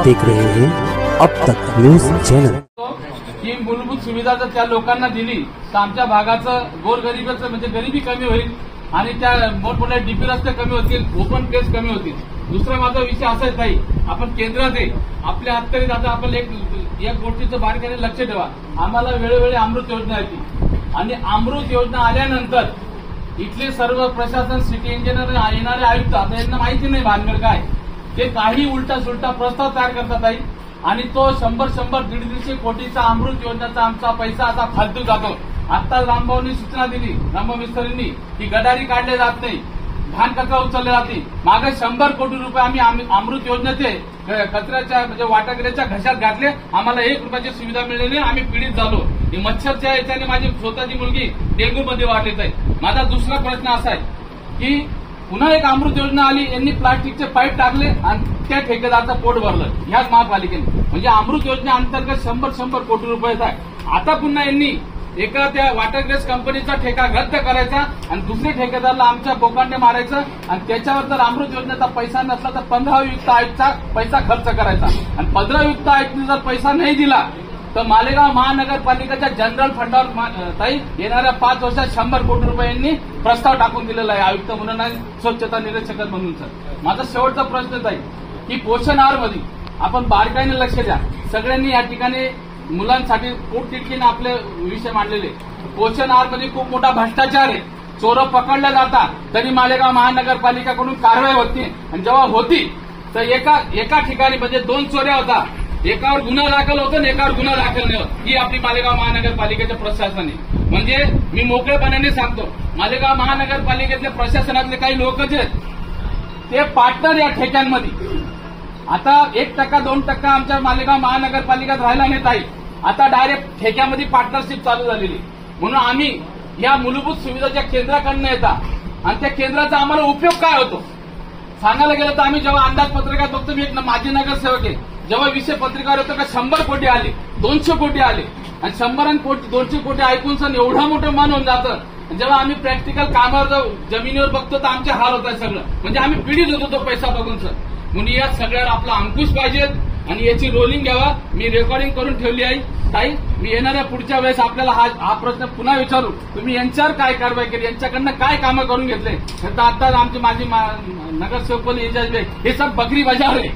देख रहे हैं अब तक न्यूज चॅनल। ही मूलभूत सुविधा जर त्या लोकांना दिली तर आमच्या भागाचं गोरगरिबाचं म्हणजे गरिबी कमी होईल आणि त्या मोठमोठ्या डीपी रस्ते कमी होतील, ओपन प्लेस कमी होतील। दुसरा माझा विषय असा आहे ताई, आपण केंद्रात आहे, आपल्या हातकरी आता आपण एक गोष्टीचं बारकाईने लक्ष ठेवा। आम्हाला वेळोवेळी अमृत योजना येते आणि अमृत योजना आल्यानंतर इथले सर्व प्रशासन, सिटी इंजिनियर, येणारे आयुक्त, आता यांना माहिती नाही भानगड काय, ते काही उलटा सुलटा प्रस्ताव तयार करतात आहे आणि तो 100-150 कोटीचा अमृत योजनेचा आमचा पैसा आता फालतू जातो। आता रामभाऊंनी सूचना दिली, रामभाऊ मिस्त्रींनी, की गडारी काढले जात नाही, घाण कचरा उचलले जाते। मागे 100 कोटी रुपये आम्ही अमृत योजनेचे कचऱ्याच्या म्हणजे वाटाघाट्याच्या घशात घातले, आम्हाला 1 रुपयाची सुविधा मिळाली, आम्ही पीडित झालो। ही मच्छरच्या याच्याने माझी स्वतःची मुलगी डेंग्यू मध्ये वाढलीच आहे। माझा दुसरा प्रश्न असा आहे की पुन्हा एक अमृत योजना आली, यांनी प्लास्टिकचे पाईप टाकले आणि त्या ठेकेदाराचं पोट भरलं ह्याच महापालिकेने। म्हणजे अमृत योजनेअंतर्गत 100 कोटी रुपये आहे। आता पुन्हा यांनी एका त्या वॉटरग्रेस कंपनीचा ठेका रद्द करायचा आणि दुसऱ्या ठेकेदाराला आमच्या बोकांडे मारायचं आणि त्याच्यावर जर अमृत योजनेचा पैसा नसला तर 15 युक्त आयुक्तचा पैसा खर्च करायचा आणि 15 युक्त आयुक्तने जर पैसा नाही दिला तर मालेगाव महानगरपालिकेच्या जनरल फंडावर ताई येणाऱ्या 5 वर्षात 100 कोटी रुपयांनी प्रस्ताव टाकून दिलेला आहे आयुक्त म्हणून आणि स्वच्छता निरीक्षक म्हणून। सर माझा शेवटचा प्रश्न ताई की पोषण आहार मध्ये आपण बारकाईने लक्ष द्या। सगळ्यांनी या ठिकाणी मुलांसाठी पोटतिडकीने आपले विषय मांडलेले। पोषण आहार मध्ये खूप मोठा भ्रष्टाचार आहे, चोर पकडले जातात तरी मालेगाव महानगरपालिकेकडून कारवाई होत नाही आणि जेव्हा होती तर एका ठिकाणी म्हणजे 2 चोऱ्या होता, एकावर गुन्हा दाखल होतो आणि एकावर गुन्हा दाखल नाही होत। ही आपली मालेगाव महानगरपालिकेच्या प्रशासन आहे। म्हणजे मी मोकळेपणाने सांगतो, मालेगाव महानगरपालिकेतले प्रशासनातले काही लोक जे ते पार्टनर या ठेक्यांमध्ये आता 1%, 2% आमच्या मालेगाव महानगरपालिकेत राहिला नाही ताई, आता डायरेक्ट ठेक्यामध्ये पार्टनरशिप चालू झालेली। म्हणून आम्ही या मूलभूत सुविधा ज्या केंद्राकडनं येतात आणि त्या केंद्राचा आम्हाला उपयोग काय होतो सांगायला गेलं तर आम्ही जेव्हा अंदाजपत्रकात बघतो, मी एक माजी नगरसेवक आहे, जेव्हा विषय पत्रिकावर होतं का 100 कोटी आले, 200 कोटी आले आणि 100 आणि 200 कोटी ऐकून सण एवढं मोठं मन होऊन जातं। जेव्हा आम्ही प्रॅक्टिकल कामावर जमिनीवर बघतो तर आमचे हाल होत आहे सगळं, म्हणजे आम्ही पीडित होतो तो पैसा बघून सर। म्हणून या सगळ्यावर आपला अंकुश पाहिजे आणि याची रोलिंग घ्यावा। मी रेकॉर्डिंग करून ठेवली आहे ताई, मी येणाऱ्या पुढच्या वेळेस आपल्याला हा प्रश्न पुन्हा विचारू, तुम्ही यांच्यावर काय कारवाई केली, यांच्याकडनं काय कामं करून घेतले। तर आता आमची माझी नगरसेवक एजाज हे सब बकरी बाजार आहे,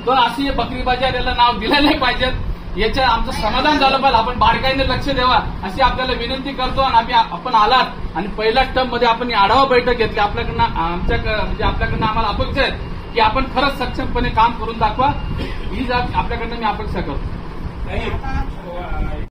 तर अशी बकरी बाजार याला नाव दिलं नाही पाहिजे। याच्या आमचं समाधान झालं पाहिजे, आपण बारकाईने लक्ष द्यावा अशी आपल्याला विनंती करतो। आणि आपण आलात आणि पहिल्या टर्म मध्ये आपण आढावा बैठक घेतली, आपल्याकडनं म्हणजे आपल्याकडनं आम्हाला अपेक्षा आहे की आपण खरंच सक्षमपणे काम करून दाखवा, ही आपल्याकडनं मी अपेक्षा करतो।